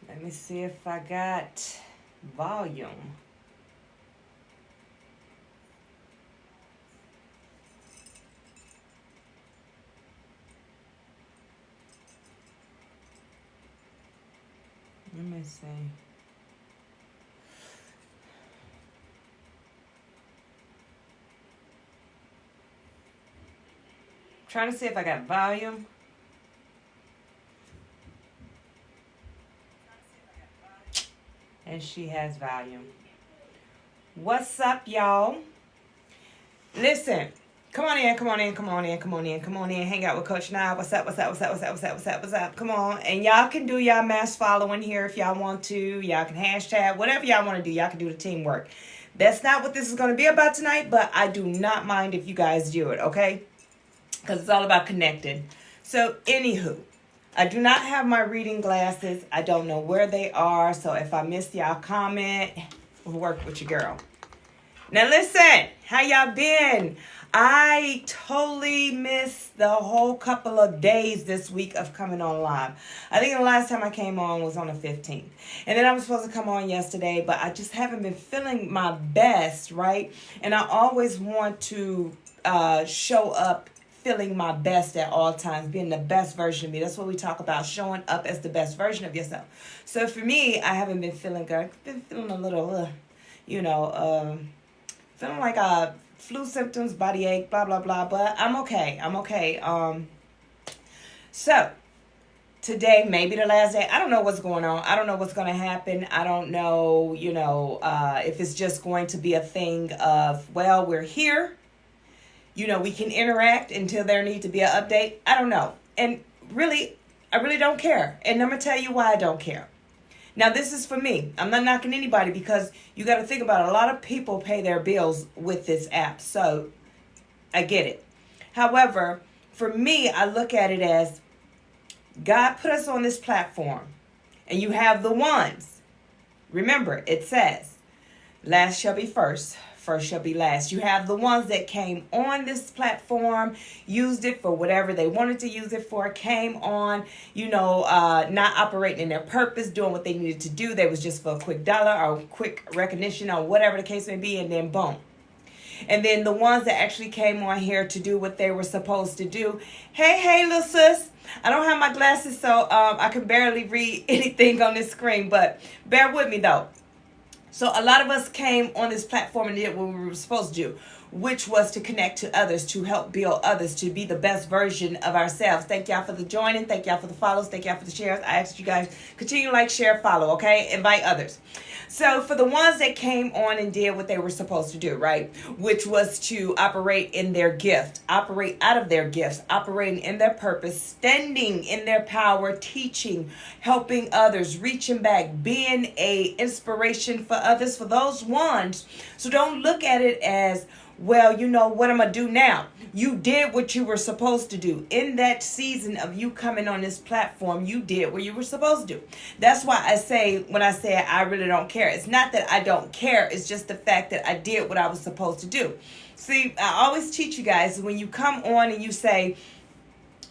Let me see if I got volume. Let me see. Trying to see if I got volume. And she has volume. What's up, y'all? Listen, come on in, come on in, come on in, come on in, come on in. Hang out with Coach Nye. What's up, what's up, what's up, what's up, what's up, what's up, what's up? Come on. And y'all can do y'all mass following here if y'all want to. Y'all can hashtag, whatever y'all want to do. Y'all can do the teamwork. That's not what this is going to be about tonight, but I do not mind if you guys do it, okay? Because it's all about connecting. So, anywho. I do not have my reading glasses. I don't know where they are. So if I missed y'all comment, we'll work with your girl. Now listen, how y'all been? I totally missed the whole couple of days this week of coming on live. I think the last time I came on was on the 15th. And then I was supposed to come on yesterday, but I just haven't been feeling my best, right? And I always want to show up feeling my best at all times, being the best version of me. That's what we talk about, showing up as the best version of yourself. So for me, I haven't been feeling good. I've been feeling a little, feeling like flu symptoms, body ache, blah, blah, blah. But I'm okay. I'm okay. So today, maybe the last day. I don't know what's going on. I don't know what's going to happen. I don't know, if it's just going to be a thing of, well, we're here. We can interact until there needs to be an update. I don't know. And really, I really don't care. And I'm going to tell you why I don't care. Now, this is for me. I'm not knocking anybody because you got to think about it. A lot of people pay their bills with this app. So I get it. However, for me, I look at it as God put us on this platform. And you have the ones. Remember, it says, last shall be first. First shall be last. You have the ones that came on this platform, used it for whatever they wanted to use it for, came on, not operating in their purpose, doing what they needed to do. They was just for a quick dollar or quick recognition or whatever the case may be, and then boom. And then the ones that actually came on here to do what they were supposed to do. Hey, little sis. I don't have my glasses, so I can barely read anything on this screen, but bear with me though. So a lot of us came on this platform and did what we were supposed to do, which was to connect to others, to help build others, to be the best version of ourselves. Thank y'all for the joining. Thank y'all for the follows. Thank y'all for the shares. I ask you guys, continue to like, share, follow, okay? Invite others. So for the ones that came on and did what they were supposed to do, right? Which was to operate in their gift, operate out of their gifts, operating in their purpose, standing in their power, teaching, helping others, reaching back, being a inspiration for others, for those ones. So don't look at it as, well, what I'm going to do now. You did what you were supposed to do. In that season of you coming on this platform, you did what you were supposed to do. That's why I say, when I say I really don't care, it's not that I don't care. It's just the fact that I did what I was supposed to do. See, I always teach you guys, when you come on and you say,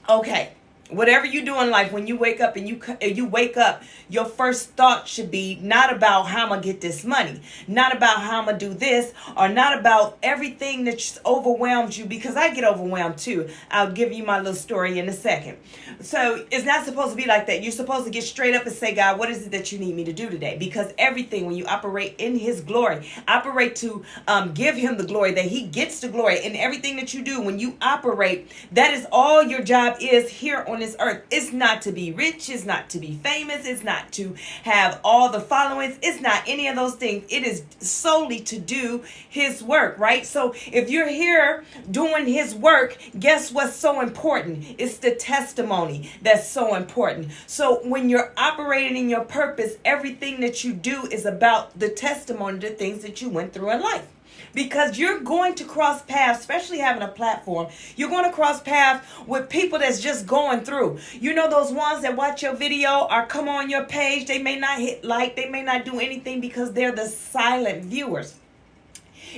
okay, whatever you do in life, when you wake up and you wake up, your first thought should be not about how I'm going to get this money, not about how I'm going to do this, or not about everything that just overwhelms you, because I get overwhelmed too. I'll give you my little story in a second. So it's not supposed to be like that. You're supposed to get straight up and say, God, what is it that you need me to do today? Because everything, when you operate in his glory, operate to give him the glory, that he gets the glory in everything that you do. When you operate, that is all your job is here on this earth. It's not to be rich. It's not to be famous. It's not to have all the followings. It's not any of those things. It is solely to do his work, right? So if you're here doing his work, guess what's so important? It's the testimony that's so important. So when you're operating in your purpose, everything that you do is about the testimony, the things that you went through in life. Because you're going to cross paths, especially having a platform. You're going to cross paths with people that's just going through. Those ones that watch your video or come on your page, they may not hit like, they may not do anything because they're the silent viewers.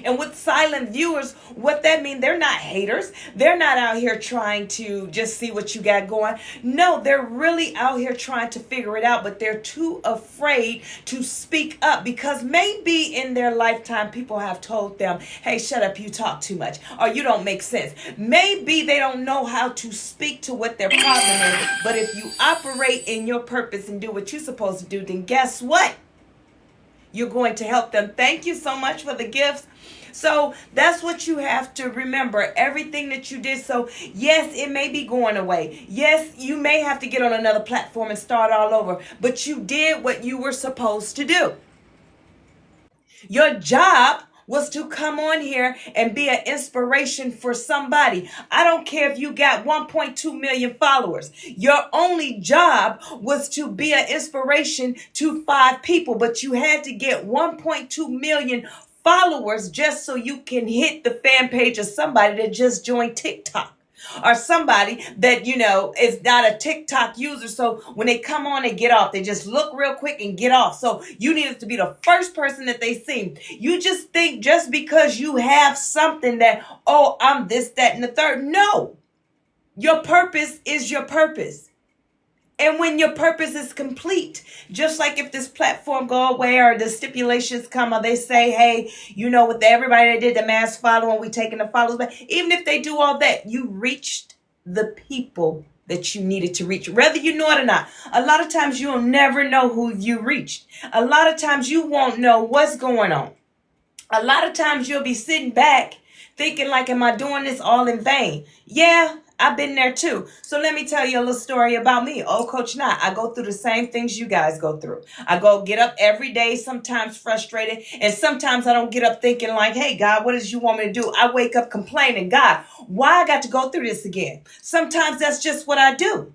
And with silent viewers, what that means, they're not haters. They're not out here trying to just see what you got going. No, they're really out here trying to figure it out, but they're too afraid to speak up because maybe in their lifetime people have told them, hey, shut up, you talk too much, or you don't make sense. Maybe they don't know how to speak to what their problem is, but if you operate in your purpose and do what you're supposed to do, then guess what? You're going to help them. Thank you so much for the gifts. So that's what you have to remember. Everything that you did. So yes, it may be going away. Yes, you may have to get on another platform and start all over. But you did what you were supposed to do. Your job was to come on here and be an inspiration for somebody. I don't care if you got 1.2 million followers. Your only job was to be an inspiration to 5 people, but you had to get 1.2 million followers just so you can hit the fan page of somebody that just joined TikTok. Or somebody that, is not a TikTok user. So when they come on and get off, they just look real quick and get off. So you needed to be the first person that they see. You just think just because you have something that, oh, I'm this, that, and the third. No, your purpose is your purpose. And when your purpose is complete, just like if this platform go away or the stipulations come or they say, hey, with everybody that did the mass following, we taking the followers back. Even if they do all that, you reached the people that you needed to reach, whether you know it or not. A lot of times you'll never know who you reached. A lot of times you won't know what's going on. A lot of times you'll be sitting back thinking like, am I doing this all in vain? Yeah. I've been there too. So let me tell you a little story about me. Oh, Coach Knott, I go through the same things you guys go through. I get up every day, sometimes frustrated, and sometimes I don't get up thinking like, hey, God, what does you want me to do? I wake up complaining, God, why I got to go through this again? Sometimes that's just what I do.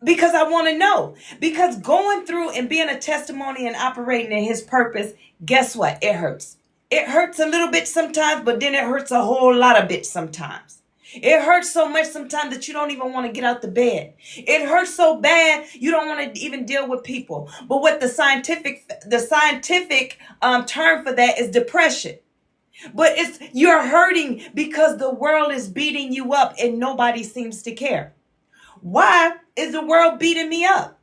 Because I want to know. Because going through and being a testimony and operating in his purpose, guess what? It hurts. It hurts a little bit sometimes, but then it hurts a whole lot of bit sometimes. It hurts so much sometimes that you don't even want to get out the bed. It hurts so bad you don't want to even deal with people. But what the scientific term for that is depression. But you're hurting because the world is beating you up and nobody seems to care. Why is the world beating me up?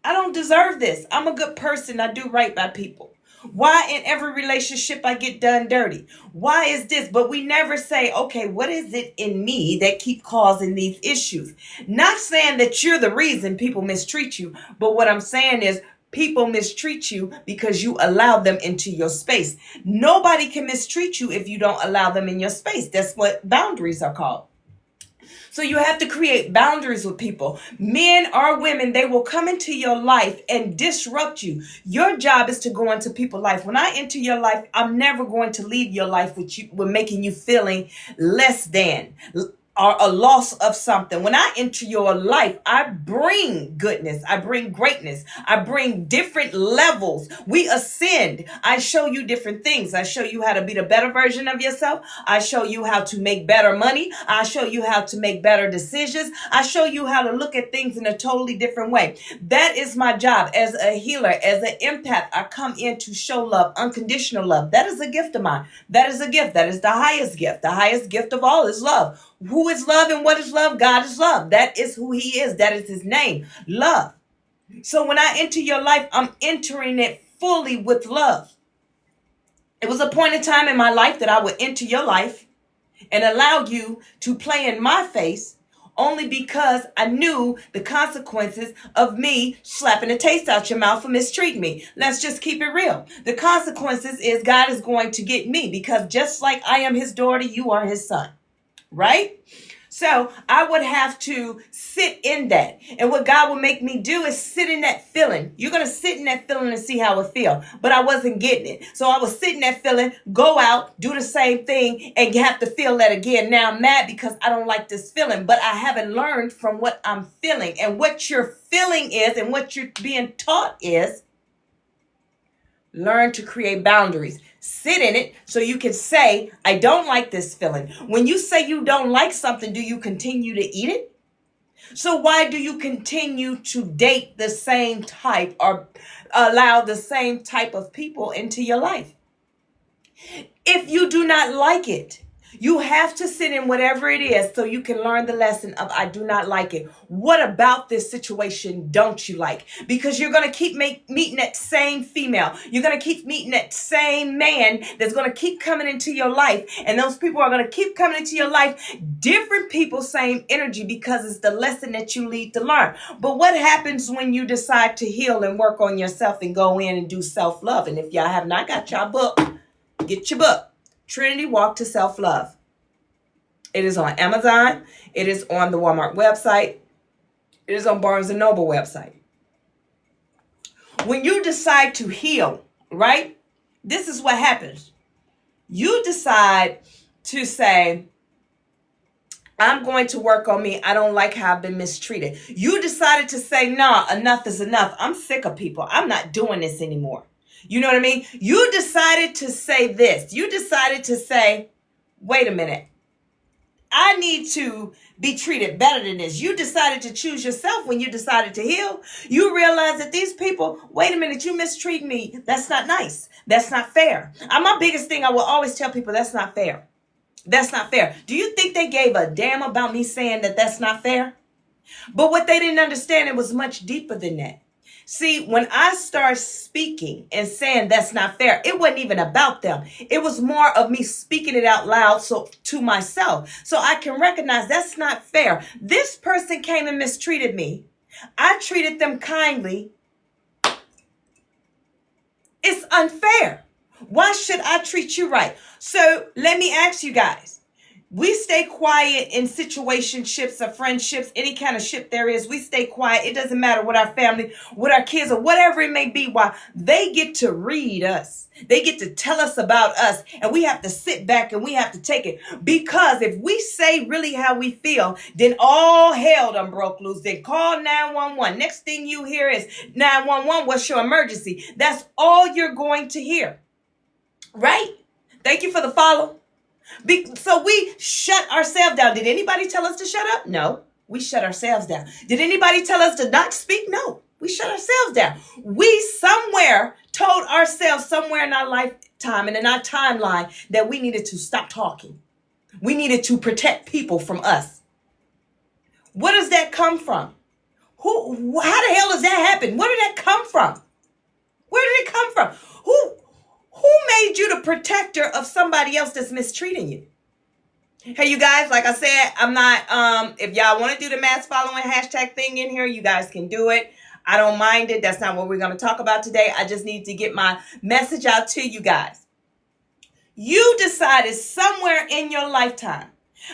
I don't deserve this. I'm a good person. I do right by people. Why in every relationship I get done dirty? Why is this? But we never say, okay, what is it in me that keep causing these issues? Not saying that you're the reason people mistreat you, but what I'm saying is people mistreat you because you allow them into your space. Nobody can mistreat you if you don't allow them in your space. That's what boundaries are called. So you have to create boundaries with people. Men or women, they will come into your life and disrupt you. Your job is to go into people's life. When I enter your life, I'm never going to leave your life with making you feeling less than or a loss of something. When I enter your life, I bring goodness. I bring greatness. I bring different levels. We ascend. I show you different things. I show you how to be the better version of yourself. I show you how to make better money. I show you how to make better decisions. I show you how to look at things in a totally different way. That is my job as a healer, as an empath. I come in to show love, unconditional love. That is a gift of mine. That is a gift. That is the highest gift. The highest gift of all is love. Who is love and what is love? God is love. That is who he is. That is his name, love. So when I enter your life, I'm entering it fully with love. It was a point in time in my life that I would enter your life and allow you to play in my face only because I knew the consequences of me slapping the taste out your mouth for mistreating me. Let's just keep it real. The consequences is God is going to get me because just like I am his daughter, you are his son. Right? So I would have to sit in that. And what God would make me do is sit in that feeling. You're going to sit in that feeling and see how it feels. But I wasn't getting it. So I was sitting that feeling, go out, do the same thing, and have to feel that again. Now I'm mad because I don't like this feeling. But I haven't learned from what I'm feeling. And what you're feeling is, and what you're being taught is, learn to create boundaries. Sit in it so you can say, I don't like this feeling. When you say you don't like something, do you continue to eat it? So why do you continue to date the same type or allow the same type of people into your life? If you do not like it, you have to sit in whatever it is so you can learn the lesson of I do not like it. What about this situation don't you like? Because you're going to keep meeting that same female. You're going to keep meeting that same man that's going to keep coming into your life. And those people are going to keep coming into your life. Different people, same energy, because it's the lesson that you need to learn. But what happens when you decide to heal and work on yourself and go in and do self-love? And if y'all have not got your book, get your book. Trinity Walk to Self-Love. It is on Amazon. It is on the Walmart website. It is on Barnes & Noble website. When you decide to heal, right? This is what happens. You decide to say, I'm going to work on me. I don't like how I've been mistreated. You decided to say, nah, enough is enough. I'm sick of people. I'm not doing this anymore. You know what I mean? You decided to say this. You decided to say, wait a minute. I need to be treated better than this. You decided to choose yourself when you decided to heal. You realize that these people, wait a minute, you mistreat me. That's not nice. That's not fair. My biggest thing, I will always tell people, that's not fair. That's not fair. Do you think they gave a damn about me saying that that's not fair? But what they didn't understand, it was much deeper than that. See, when I start speaking and saying that's not fair, it wasn't even about them. It was more of me speaking it out loud to myself. So I can recognize that's not fair. This person came and mistreated me. I treated them kindly. It's unfair. Why should I treat you right? So let me ask you guys. We stay quiet in situationships or friendships, any kind of ship there is. We stay quiet. It doesn't matter what our family, what our kids, or whatever it may be. Why they get to read us. They get to tell us about us. And we have to sit back and we have to take it. Because if we say really how we feel, then all hell done broke loose. Then call 911. Next thing you hear is 911. What's your emergency? That's all you're going to hear. Right? Thank you for the follow. So we shut ourselves down. Did anybody tell us to shut up? No, we shut ourselves down. Did anybody tell us to not speak? No, we shut ourselves down. We somewhere told ourselves somewhere in our lifetime and in our timeline that we needed to stop talking. We needed to protect people from us. Where does that come from? How the hell does that happen? Where did that come from? Where did it come from? Who made you the protector of somebody else that's mistreating you? Hey, you guys, like I said, I'm not, if y'all want to do the mass following hashtag thing in here, you guys can do it. I don't mind it. That's not what we're going to talk about today. I just need to get my message out to you guys. You decided somewhere in your lifetime,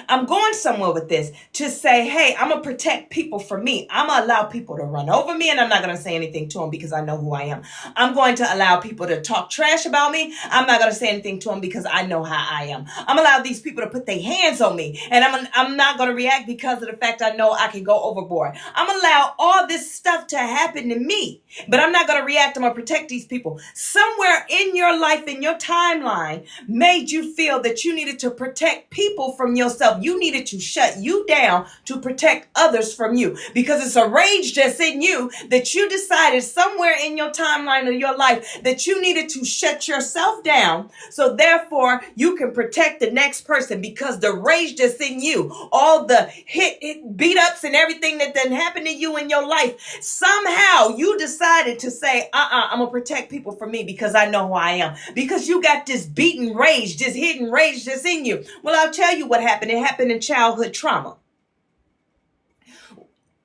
I'm going somewhere with this, to say, hey, I'm going to protect people from me. I'm going to allow people to run over me, and I'm not going to say anything to them because I know who I am. I'm going to allow people to talk trash about me. I'm not going to say anything to them because I know how I am. I'm allowing these people to put their hands on me, and I'm not going to react because of the fact I know I can go overboard. I'm going to allow all this stuff to happen to me, but I'm not going to react. I'm going to protect these people. Somewhere in your life, in your timeline, made you feel that you needed to protect people from yourself. You needed to shut you down to protect others from you, because it's a rage that's in you that you decided somewhere in your timeline of your life that you needed to shut yourself down, so therefore you can protect the next person, because the rage that's in you, all the hit beat ups and everything that done happened to you in your life, somehow you decided to say, I'm gonna protect people from me because I know who I am, because you got this beaten rage, this hidden rage that's in you. Well, I'll tell you what happened. It happened in childhood trauma.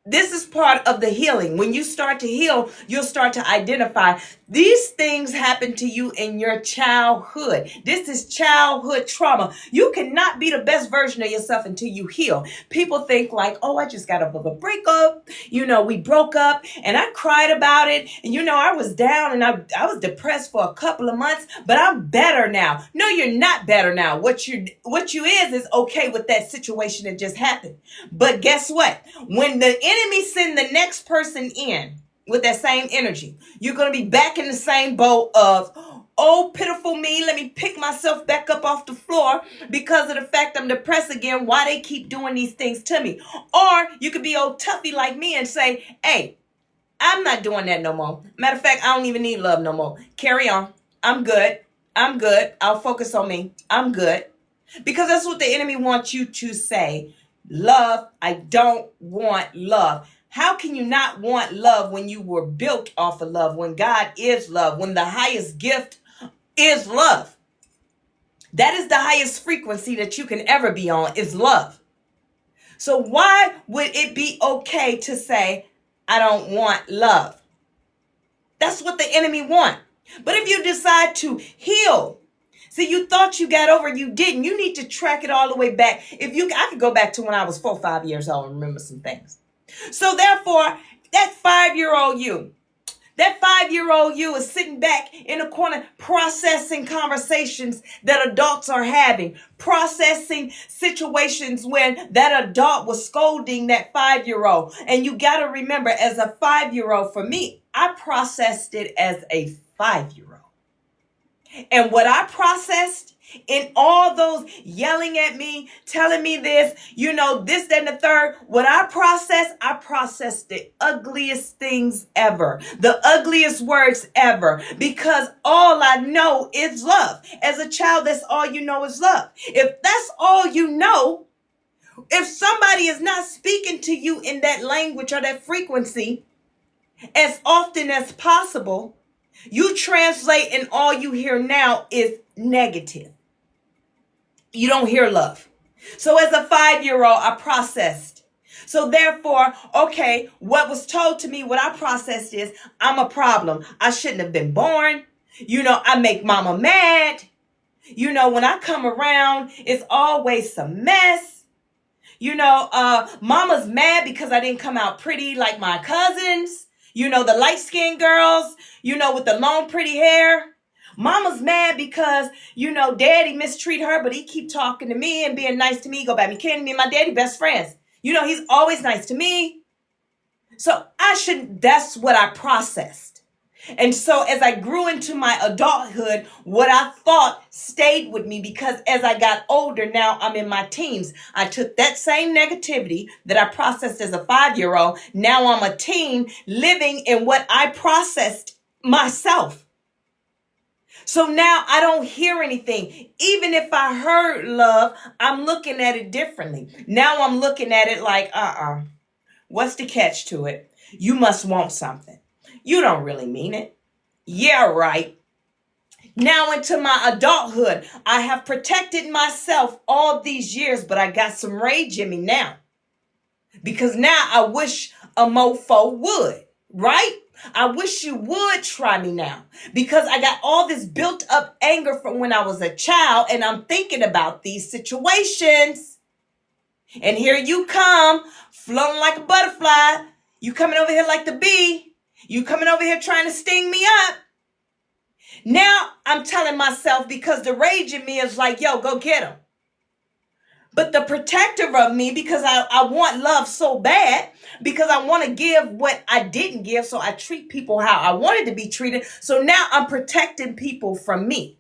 This is part of the healing. When you start to heal, you'll start to identify these things happen to you in your childhood. This is childhood trauma. You cannot be the best version of yourself until you heal. People think like, oh, I just got a breakup. We broke up and I cried about it. And, I was down and I was depressed for a couple of months, but I'm better now. No, you're not better now. What you is okay with that situation that just happened. But guess what? When the enemy send the next person in with that same energy, you're going to be back in the same boat of, oh, pitiful me. Let me pick myself back up off the floor because of the fact I'm depressed again. Why they keep doing these things to me? Or you could be old toughy like me and say, hey, I'm not doing that no more. Matter of fact, I don't even need love no more. Carry on. I'm good. I'm good. I'll focus on me. I'm good. Because that's what the enemy wants you to say. Love, I don't want love. How can you not want love when you were built off of love, when God is love, when the highest gift is love? That is the highest frequency that you can ever be on, is love. So why would it be okay to say, I don't want love? That's what the enemy wants. But if you decide to heal, see, you thought you got over, you didn't. You need to track it all the way back. I could go back to when I was 4 or 5 years old and remember some things. So therefore, that 5-year-old you, that 5-year-old you is sitting back in a corner processing conversations that adults are having, processing situations when that adult was scolding that 5-year-old. And you got to remember, as a 5-year-old, for me, I processed it as a 5-year-old. And what I processed in all those yelling at me, telling me this, this, that, and the third, what I processed the ugliest things ever, the ugliest words ever, because all I know is love. As a child, that's all you know is love. If that's all you know, if somebody is not speaking to you in that language or that frequency as often as possible, you translate and all you hear now is negative. You don't hear love. So as a 5-year-old, I processed. So therefore, okay, what was told to me, what I processed is, I'm a problem. I shouldn't have been born. I make mama mad. When I come around, it's always some mess. Mama's mad because I didn't come out pretty like my cousins. The light-skinned girls, with the long, pretty hair. Mama's mad because, daddy mistreat her, but he keep talking to me and being nice to me. Go back, me kidding me and my daddy best friends. He's always nice to me. So that's what I processed. And so as I grew into my adulthood, what I thought stayed with me, because as I got older, now I'm in my teens. I took that same negativity that I processed as a 5-year-old. Now I'm a teen living in what I processed myself. So now I don't hear anything. Even if I heard love, I'm looking at it differently. Now I'm looking at it like, what's the catch to it? You must want something. You don't really mean it. Yeah, right. Now into my adulthood, I have protected myself all these years, but I got some rage in me now. Because now I wish a mofo would, right? I wish you would try me now, because I got all this built up anger from when I was a child, and I'm thinking about these situations. And here you come, floating like a butterfly. You coming over here like the bee. You coming over here trying to sting me up. Now I'm telling myself, because the rage in me is like, yo, go get him. But the protector of me, because I want love so bad, because I want to give what I didn't give, so I treat people how I wanted to be treated. So now I'm protecting people from me.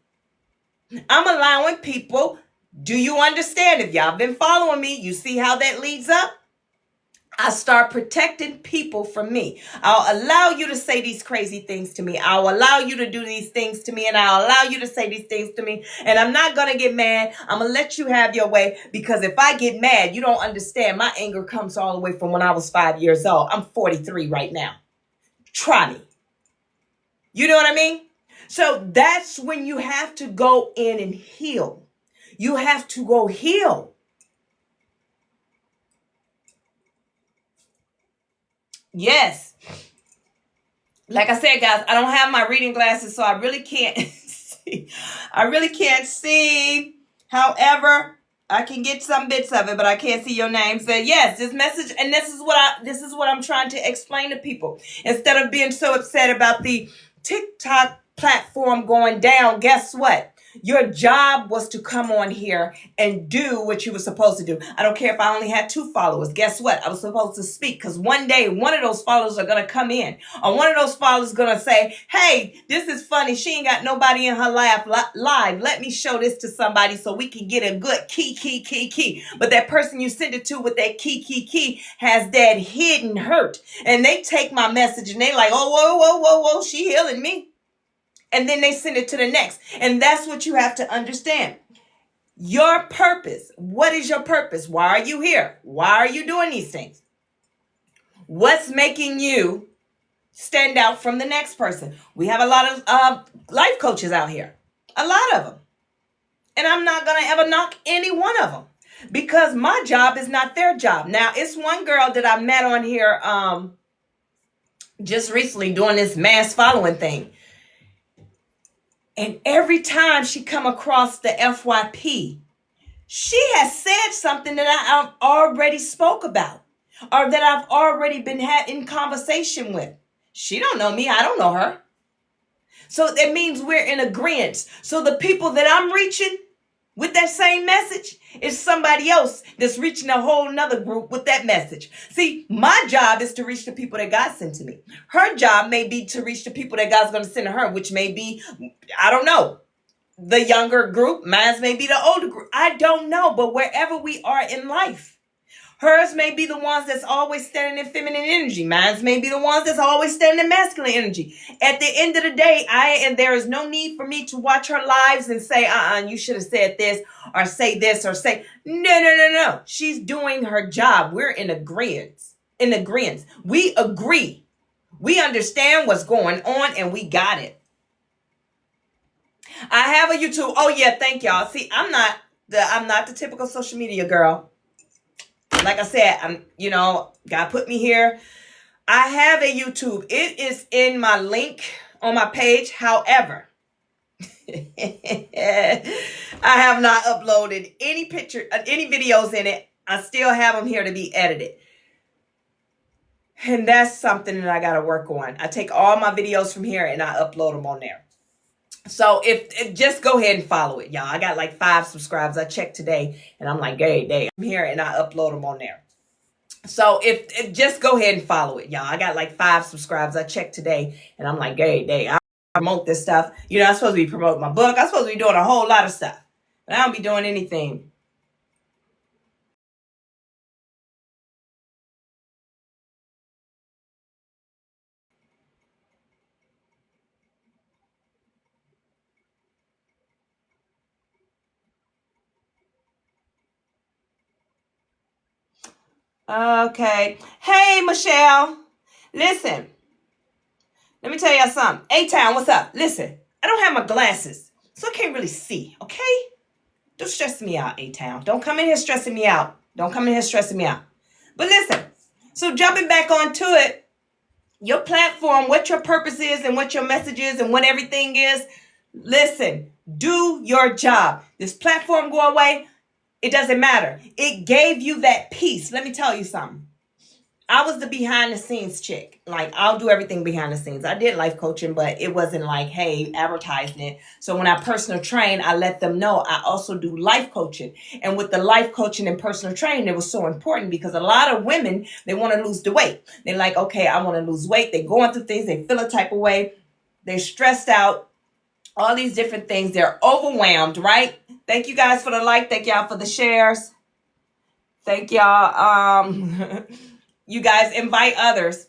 I'm allowing people, do you understand? If y'all been following me, you see how that leads up? I start protecting people from me. I'll allow you to say these crazy things to me. I'll allow you to do these things to me, and I'll allow you to say these things to me. And I'm not going to get mad. I'm going to let you have your way, because if I get mad, you don't understand. My anger comes all the way from when I was 5 years old. I'm 43 right now. Try me. You know what I mean? So that's when you have to go in and heal. You have to go heal. Yes. Like I said, guys, I don't have my reading glasses, so I really can't see. I really can't see. However, I can get some bits of it, but I can't see your name. So yes, this message, and this is what I'm trying to explain to people. Instead of being so upset about the TikTok platform going down, guess what? Your job was to come on here and do what you were supposed to do. I don't care if I only had 2 followers. Guess what? I was supposed to speak, because one day one of those followers are going to come in, or one of those followers is going to say, hey, this is funny. She ain't got nobody in her live. Let me show this to somebody so we can get a good key. But that person you send it to with that key has that hidden hurt. And they take my message and they like, oh, whoa, she healing me. And then they send it to the next. And that's what you have to understand. Your purpose. What is your purpose? Why are you here? Why are you doing these things? What's making you stand out from the next person? We have a lot of life coaches out here. A lot of them. And I'm not going to ever knock any one of them, because my job is not their job. Now, it's one girl that I met on here just recently doing this mass following thing. And every time she come across the FYP, she has said something that I've already spoke about, or that I've already been in conversation with. She don't know me. I don't know her. So that means we're in agreement. So the people that I'm reaching with that same message is somebody else that's reaching a whole nother group with that message. See, my job is to reach the people that God sent to me. Her job may be to reach the people that God's going to send to her, which may be, I don't know, the younger group. Mine may be the older group. I don't know. But wherever we are in life, hers may be the ones that's always standing in feminine energy. Mine may be the ones that's always standing in masculine energy. At the end of the day, there is no need for me to watch her lives and say, you should have said this or say this or say, no. She's doing her job. We're in agreement. We agree. We understand what's going on and we got it. I have a YouTube. Oh yeah, thank y'all. See, I'm not the typical social media girl. Like I said, God put me here. I have a YouTube. It is in my link on my page. However, I have not uploaded any videos in it. I still have them here to be edited. And that's something that I got to work on. I take all my videos from here and I upload them on there. So if just go ahead and follow it, y'all. I got like 5 subscribers. I checked today and I'm like, hey, I'm here and I upload them on there. So if just go ahead and follow it, y'all. I got like 5 subscribers. I checked today and I'm like, hey, I promote this stuff. I'm supposed to be promoting my book. I'm supposed to be doing a whole lot of stuff, but I don't be doing anything. Okay. Hey, Michelle. Listen. Let me tell y'all something. A-Town, what's up? Listen, I don't have my glasses, so I can't really see, okay? Don't stress me out, A-Town. Don't come in here stressing me out. But listen, so jumping back onto it, your platform, what your purpose is and what your message is and what everything is, listen, do your job. This platform go away, it doesn't matter. It gave you that peace. Let me tell you something. I was the behind the scenes chick. Like, I'll do everything behind the scenes. I did life coaching, but it wasn't like, hey, advertising it. So when I personal train, I let them know I also do life coaching. And with the life coaching and personal training, it was so important because a lot of women, they want to lose the weight. They're like, okay, I want to lose weight. They're going through things. They feel a type of way. They're stressed out. All these different things. They're overwhelmed, right? Thank you guys for the like. Thank y'all for the shares. Thank y'all. You guys invite others.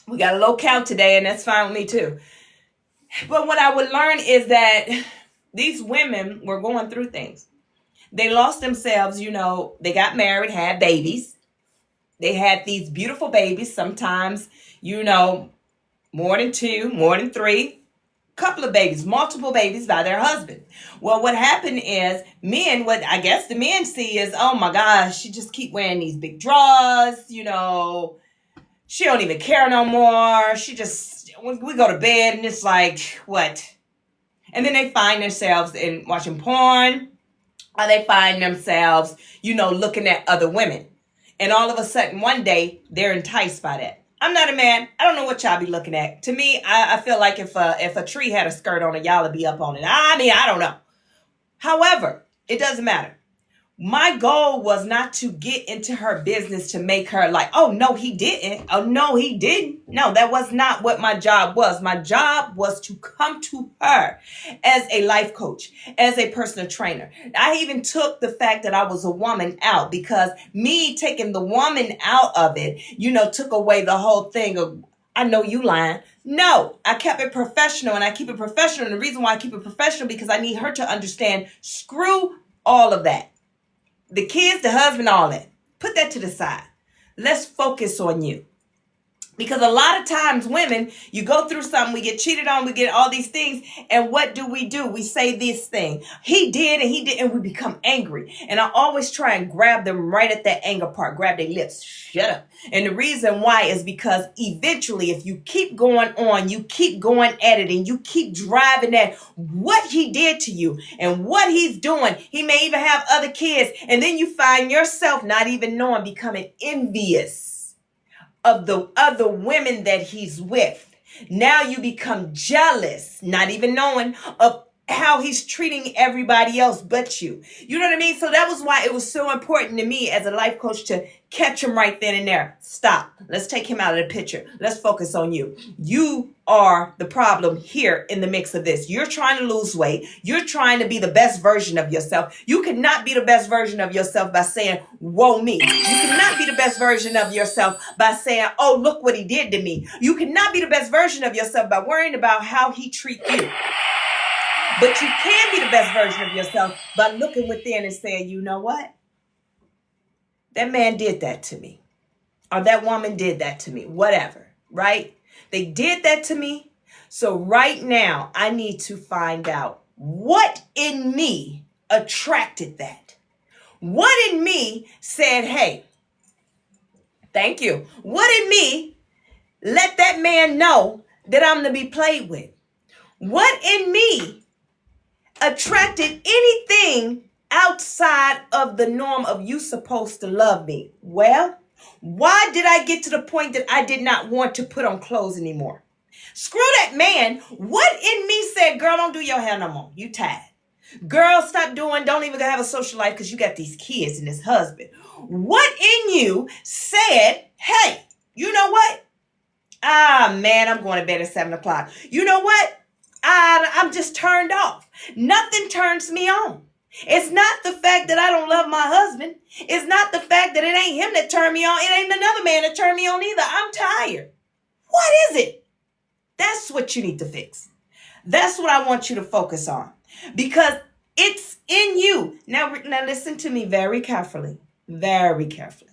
We got a low count today, and that's fine with me too. But what I would learn is that these women were going through things. They lost themselves, they got married, had babies. They had these beautiful babies, sometimes, more than 2, more than 3. Couple of babies, multiple babies by their husband. Well, what happened is what I guess the men see is, oh my gosh, she just keep wearing these big drawers, she don't even care no more. We go to bed and it's like, what? And then they find themselves in watching porn, or they find themselves, looking at other women. And all of a sudden, one day, they're enticed by that. I'm not a man. I don't know what y'all be looking at. To me, I feel like if a tree had a skirt on it, y'all would be up on it. I don't know. However, it doesn't matter. My goal was not to get into her business to make her like, oh, no, he didn't. Oh, no, he didn't. No, that was not what my job was. My job was to come to her as a life coach, as a personal trainer. I even took the fact that I was a woman out, because me taking the woman out of it, took away the whole thing of, I know you lying. No, I kept it professional, and I keep it professional. And the reason why I keep it professional, because I need her to understand, screw all of that. The kids, the husband, all that. Put that to the side. Let's focus on you. Because a lot of times women, you go through something, we get cheated on, we get all these things. And what do? We say this thing. He did and he did, and we become angry. And I always try and grab them right at that anger part, grab their lips, shut up. And the reason why is because eventually, if you keep going on, you keep going at it, and you keep driving at what he did to you and what he's doing. He may even have other kids. And then you find yourself not even knowing, becoming envious of the other women that he's with. Now you become jealous, not even knowing of how he's treating everybody else but you. You know what I mean? So that was why it was so important to me as a life coach to catch him right then and there. Stop. Let's take him out of the picture. Let's focus on you. You are the problem here in the mix of this. You're trying to lose weight. You're trying to be the best version of yourself. You cannot be the best version of yourself by saying, whoa, me. You cannot be the best version of yourself by saying, oh, look what he did to me. You cannot be the best version of yourself by worrying about how he treats you. But you can be the best version of yourself by looking within and saying, you know what? That man did that to me. Or that woman did that to me. Whatever, right? They did that to me. So right now, I need to find out what in me attracted that. What in me said, hey, thank you. What in me let that man know that I'm to be played with? What in me attracted anything outside of the norm of you supposed to love me? Well, why did I get to the point that I did not want to put on clothes anymore? Screw that man. What in me said, girl, don't do your hair no more. You tired. Girl, stop don't even have a social life because you got these kids and this husband. What in you said, hey, you know what? Man, I'm going to bed at 7 o'clock. You know what? I'm just turned off. Nothing turns me on. It's not the fact that I don't love my husband. It's not the fact that it ain't him that turned me on. It ain't another man that turned me on either. I'm tired. What is it? That's what you need to fix. That's what I want you to focus on, because it's in you. Now listen to me very carefully. Very carefully.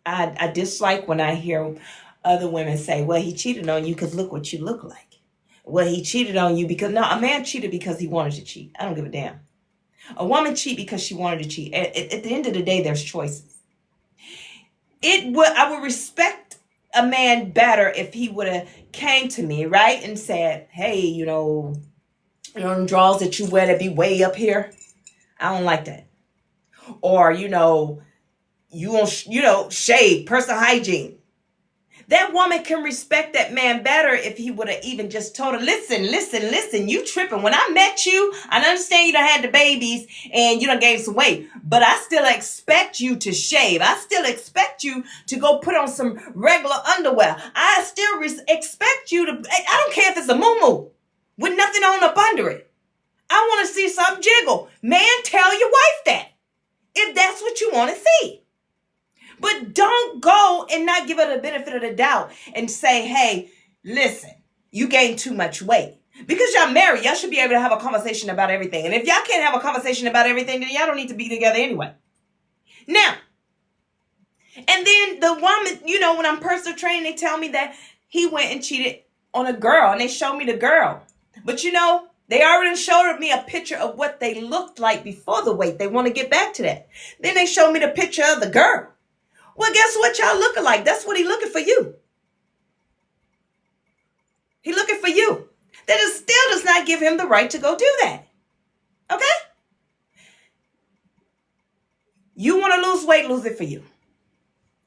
I dislike when I hear other women say, well, he cheated on you because look what you look like. Well, he cheated on you because, no, a man cheated because he wanted to cheat. I don't give a damn. A woman cheat because she wanted to cheat. At the end of the day, there's choices. I would respect a man better if he would have came to me, right, and said, hey, you know, them drawers that you wear that be way up here, I don't like that. Or, you won't, shave, personal hygiene. That woman can respect that man better if he would have even just told her, listen, you tripping. When I met you, I understand you done had the babies and you done gained some weight, but I still expect you to shave. I still expect you to go put on some regular underwear. I still expect you to, I don't care if it's a muumuu with nothing on up under it. I want to see something jiggle. Man, tell your wife that if that's what you want to see. But don't go and not give her the benefit of the doubt and say, hey, listen, you gained too much weight. Because y'all married, y'all should be able to have a conversation about everything. And if y'all can't have a conversation about everything, then y'all don't need to be together anyway. Now, and then the woman, when I'm personal training, they tell me that he went and cheated on a girl, and they showed me the girl. But they already showed me a picture of what they looked like before the weight. They want to get back to that. Then they showed me the picture of the girl. Well, guess what y'all looking like? That's what he looking for you. He looking for you. That still does not give him the right to go do that. Okay? You want to lose weight, lose it for you.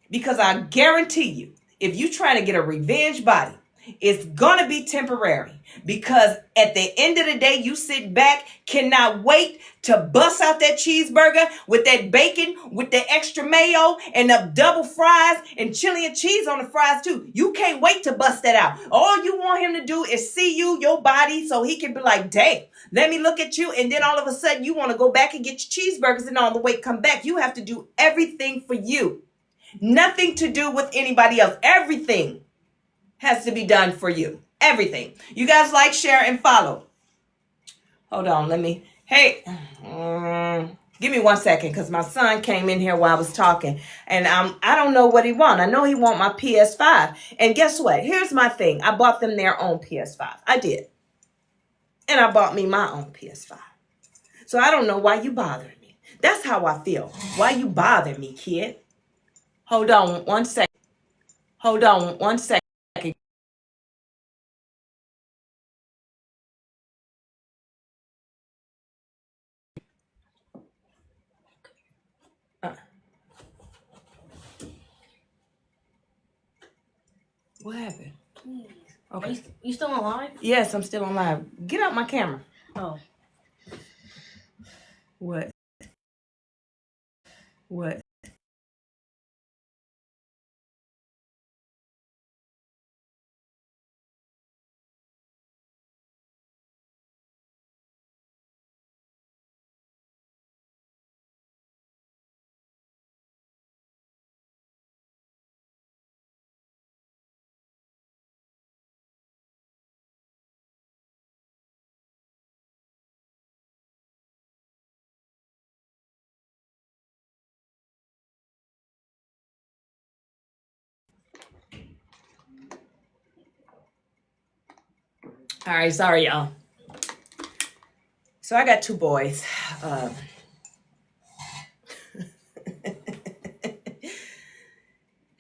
Because I guarantee you, if you trying to get a revenge body, it's going to be temporary, because at the end of the day, you sit back, cannot wait to bust out that cheeseburger with that bacon, with the extra mayo and the double fries and chili and cheese on the fries too. You can't wait to bust that out. All you want him to do is see your body, so he can be like, damn, let me look at you. And then all of a sudden you want to go back and get your cheeseburgers and all the weight come back. You have to do everything for you. Nothing to do with anybody else. Everything has to be done for you. Everything. You guys like, share, and follow. Hold on, let me. Hey, give me 1 second, because my son came in here while I was talking, and I don't know what he want. I know he want my PS5, and guess what? Here's my thing. I bought them their own PS5. I did, and I bought me my own PS5. So I don't know why you bothering me. That's how I feel. Why you bother me, kid? Hold on 1 second. Hold on 1 second. What happened? Please. Okay. You still on live? Yes, I'm still on live. Get out my camera. Oh. What? What? All right, sorry, y'all. So I got 2 boys. I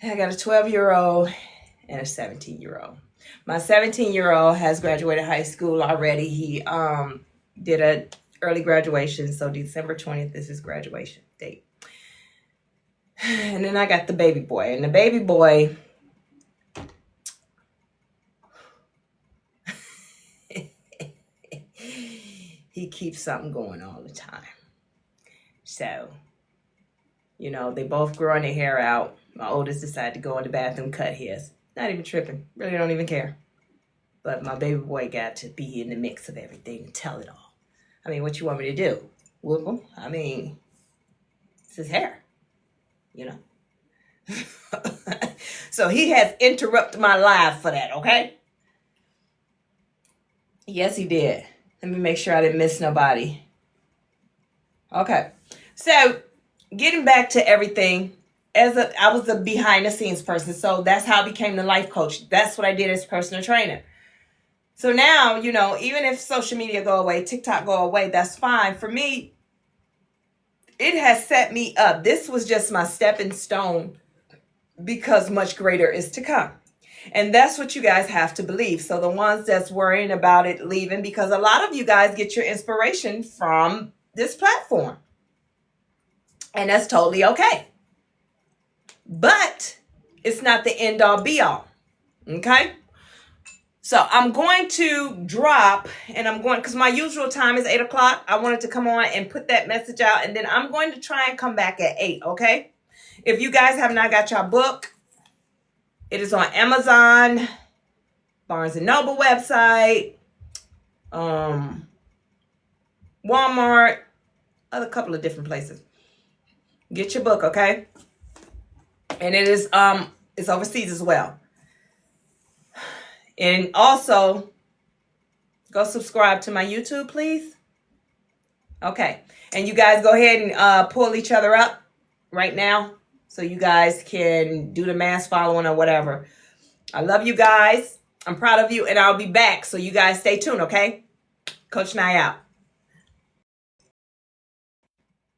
got a 12-year-old and a 17-year-old. My 17-year-old has graduated high school already. He did an early graduation, so December 20th is his graduation date. And then I got the baby boy, and the baby boy, he keeps something going all the time. So, you know, they both growing their hair out. My oldest decided to go in the bathroom, cut his. Not even tripping. Really don't even care. But my baby boy got to be in the mix of everything and tell it all. I mean, what you want me to do? Whoop him? I mean, it's his hair, you know. So he has interrupted my live for that, okay? Yes, he did. Let me make sure I didn't miss nobody. Okay. So, getting back to everything, I was a behind the scenes person, so that's how I became the life coach. That's what I did as personal trainer. So now, you know, even if social media go away, TikTok go away, that's fine. For me, it has set me up. This was just my stepping stone, because much greater is to come. And that's what you guys have to believe. So the ones that's worrying about it leaving, because a lot of you guys get your inspiration from this platform. And that's totally okay. But it's not the end all be all. Okay? So I'm going to drop, and I'm going, because my usual time is 8 o'clock. I wanted to come on and put that message out, and then I'm going to try and come back at 8, okay? If you guys have not got your book, it is on Amazon, Barnes & Noble website, Walmart, other couple of different places. Get your book, okay? And it is it's overseas as well. And also, go subscribe to my YouTube, please. Okay. And you guys go ahead and pull each other up right now, so you guys can do the mass following or whatever. I love you guys. I'm proud of you, and I'll be back. So you guys stay tuned, okay? Coach Nye out.